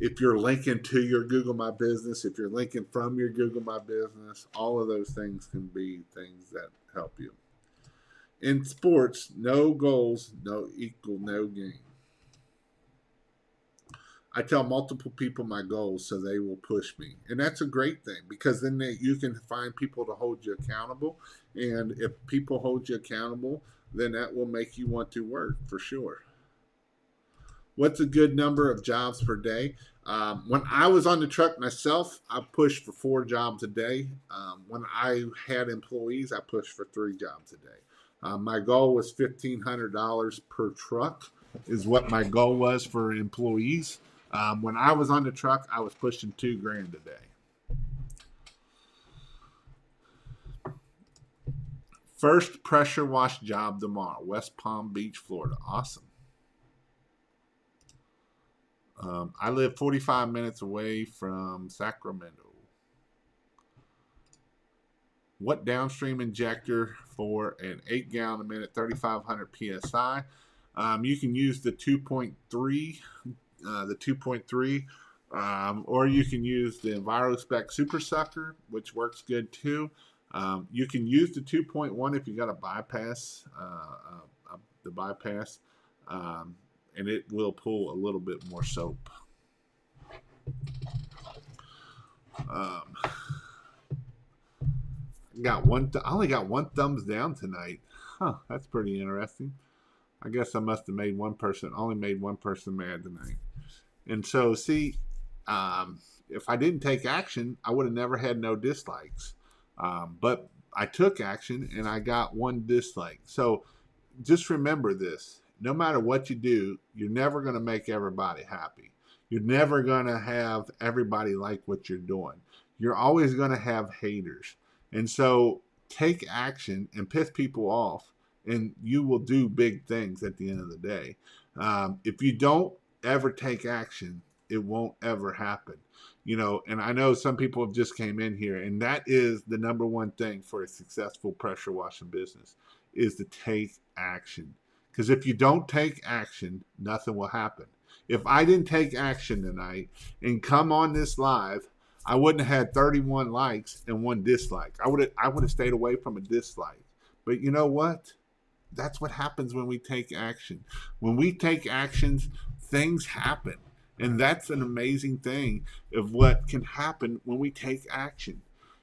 If you're linking to your Google My Business, if you're linking from your Google My Business, all of those things can be things that help you. In sports, no goals, no gain. I tell multiple people my goals so they will push me. And that's a great thing because then you can find people to hold you accountable. And if people hold you accountable, then that will make you want to work for sure. What's a good number of jobs per day? When I was on the truck myself, I pushed for 4 jobs a day. When I had employees, I pushed for 3 jobs a day. My goal was $1,500 per truck is what my goal was for employees. When I was on the truck, I was pushing $2,000 a day. First pressure wash job tomorrow, West Palm Beach, Florida. Awesome. I live 45 minutes away from Sacramento. What downstream injector for an 8-gallon a minute, 3,500 psi? You can use the 2.3, or you can use the EnviroSpec Super Sucker, which works good too. You can use the 2.1 if you got a bypass, the bypass. And it will pull a little bit more soap. I only got 1 thumbs down tonight. That's pretty interesting. I guess I must have only made one person mad tonight. And so, see, if I didn't take action, I would have never had no dislikes. But I took action and I got 1 dislike. So just remember this. No matter what you do, you're never going to make everybody happy. You're never going to have everybody like what you're doing. You're always going to have haters. And so take action and piss people off, and you will do big things at the end of the day. If you don't ever take action, it won't ever happen. And I know some people have just came in here, and that is the number one thing for a successful pressure washing business is to take action. Because if you don't take action, nothing will happen. If I didn't take action tonight and come on this live, I wouldn't have had 31 likes and 1 dislike. I would have stayed away from a dislike. But you know what? That's what happens when we take action. When we take actions, things happen. And that's an amazing thing of what can happen when we take action.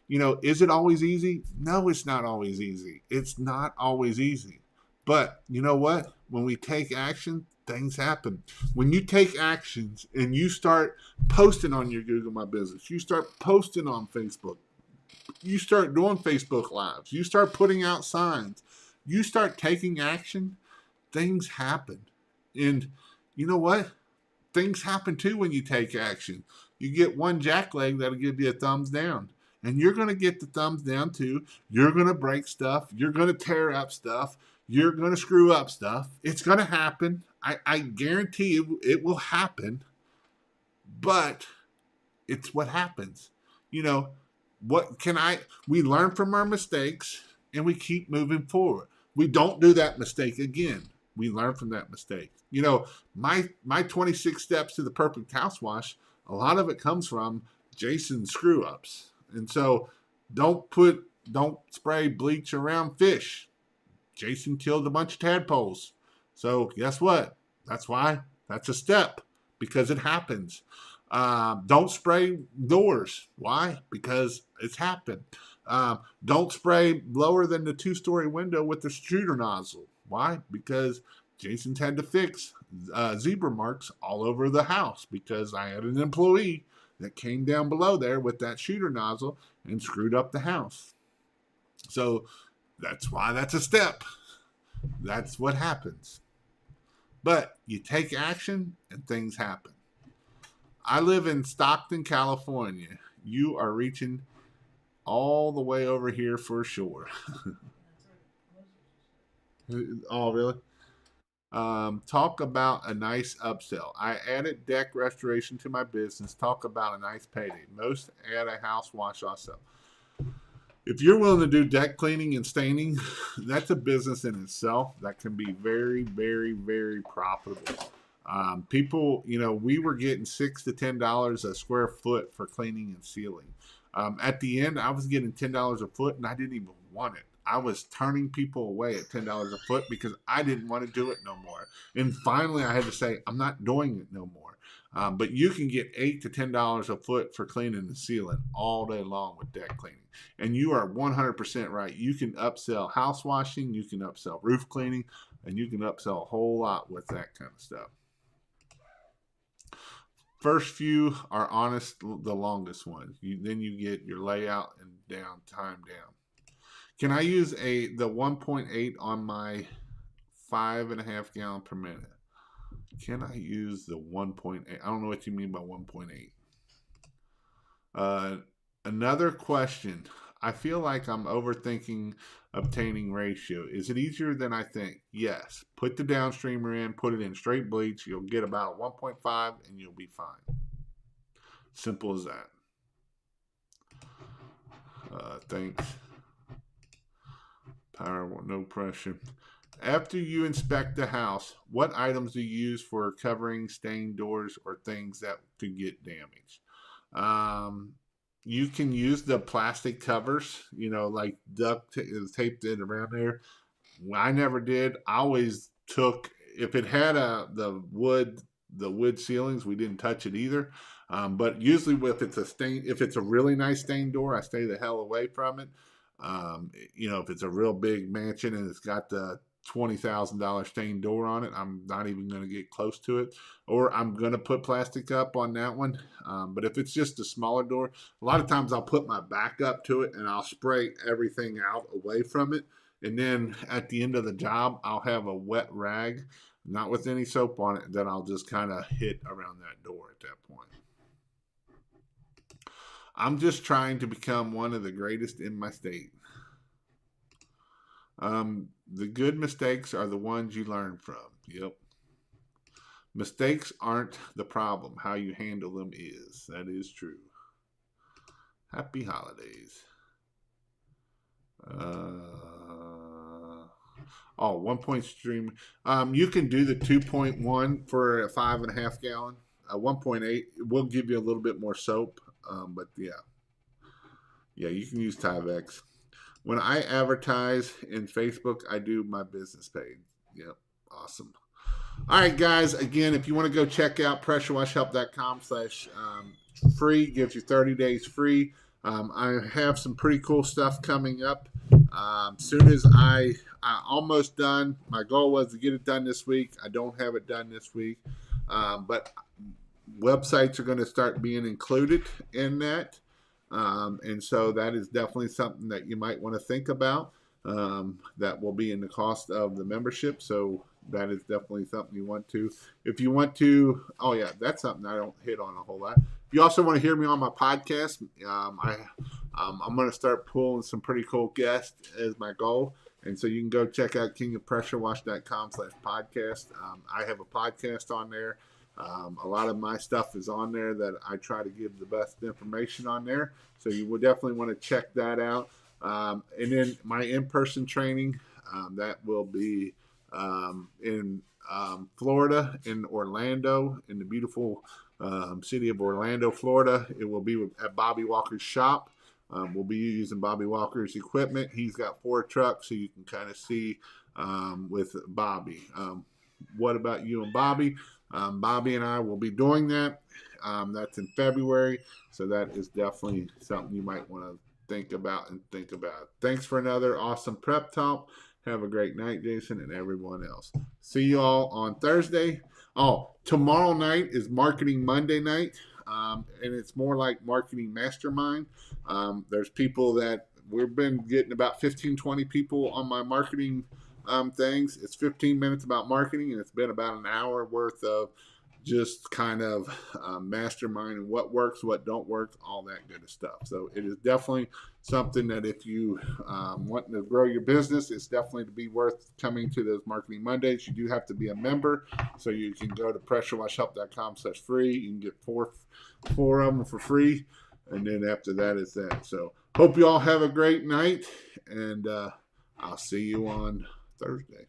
Is it always easy? No, it's not always easy. It's not always easy. But you know what? when we take action, things happen. When you take actions and you start posting on your Google My Business, you start posting on Facebook, you start doing Facebook Lives, you start putting out signs, you start taking action, things happen. And you know what? Things happen too when you take action. You get one jackleg that'll give you a thumbs down. And you're going to get the thumbs down too. You're going to break stuff. You're going to tear up stuff. You're going to screw up stuff. It's going to happen. I guarantee you it will happen. But it's what happens. You know, we learn from our mistakes and we keep moving forward. We don't do that mistake again. We learn from that mistake. You know, my 26 steps to the perfect house wash, a lot of it comes from Jason's screw ups. And so don't spray bleach around fish. Jason killed a bunch of tadpoles. So guess what? That's why that's a step, because it happens. Don't spray doors. Why? Because it's happened. Don't spray lower than the 2-story window with the shooter nozzle. Why? Because Jason's had to fix zebra marks all over the house because I had an employee that came down below there with that shooter nozzle and screwed up the house. So that's why that's a step. That's what happens. But you take action and things happen. I live in Stockton, California. You are reaching all the way over here for sure. Oh, really? Talk about a nice upsell. I added deck restoration to my business. Talk about a nice payday. Most add a house wash also. If you're willing to do deck cleaning and staining, that's a business in itself that can be very, very, very profitable. People, we were getting $6 to $10 a square foot for cleaning and sealing. At the end, I was getting $10 a foot, and I didn't even want it. I was turning people away at $10 a foot because I didn't want to do it no more. And finally, I had to say, I'm not doing it no more. But you can get $8 to $10 a foot for cleaning and sealing all day long with deck cleaning. And you are 100% right. You can upsell house washing, you can upsell roof cleaning, and you can upsell a whole lot with that kind of stuff. First few are honest, the longest ones. Then you get your layout and time down. Can I use the 1.8 on my 5.5 gallon per minute? Can I use the 1.8? I don't know what you mean by 1.8. Another question. I feel like I'm overthinking obtaining ratio. Is it easier than I think? Yes. Put the downstreamer in, put it in straight bleach. You'll get about 1.5 and you'll be fine. Simple as that. Thanks. Power, no pressure. After you inspect the house, what items do you use for covering stained doors or things that could get damaged? You can use the plastic covers, like duct taped it around there. I never did. I always took, if it had the wood ceilings, we didn't touch it either. But usually if it's a really nice stained door, I stay the hell away from it. If it's a real big mansion and it's got the $20,000 stained door on it, I'm not even going to get close to it, or I'm going to put plastic up on that one. But if it's just a smaller door, a lot of times I'll put my back up to it and I'll spray everything out away from it. And then at the end of the job, I'll have a wet rag, not with any soap on it, that I'll just kind of hit around that door at that point. I'm just trying to become one of the greatest in my state. The good mistakes are the ones you learn from. Yep. Mistakes aren't the problem. How you handle them is. That is true. Happy holidays. 1 point stream. You can do the 2.1 for a 5.5 gallon. 1.8 will give you a little bit more soap. But yeah, you can use Tyvek. When I advertise in Facebook, I do my business page. Yep, awesome. All right, guys. Again, if you want to go check out pressurewashhelp.com/free, gives you 30 days free. I have some pretty cool stuff coming up. Soon as I almost done. My goal was to get it done this week. I don't have it done this week, but websites are going to start being included in that. And so that is definitely something that you might want to think about. That will be in the cost of the membership. So that is definitely something you want to. If you want to, oh yeah, that's something I don't hit on a whole lot. If you also want to hear me on my podcast, I'm going to start pulling some pretty cool guests as my goal. And so you can go check out kingofpressurewash.com/podcast. I have a podcast on there. A lot of my stuff is on there that I try to give the best information on there. So you will definitely want to check that out. And then my in-person training, that will be in Florida, in Orlando, in the beautiful city of Orlando, Florida. It will be at Bobby Walker's shop. We'll be using Bobby Walker's equipment. He's got 4 trucks, so you can kind of see with Bobby. What about you and Bobby? Bobby and I will be doing that. That's in February, so that is definitely something you might want to think about. Thanks for another awesome prep talk. Have a great night, Jason, and everyone else. See you all on Thursday. Oh, tomorrow night is Marketing Monday night, and it's more like Marketing Mastermind. There's people that we've been getting about 15, 20 people on my marketing things. It's 15 minutes about marketing, and it's been about an hour worth of just kind of masterminding what works, what don't work, all that good stuff. So it is definitely something that if you want to grow your business, it's definitely to be worth coming to those Marketing Mondays. You do have to be a member, so you can go to pressurewashhelp.com/free. You can get four of them for free, and then after that is that. So hope you all have a great night, and I'll see you on Thursday.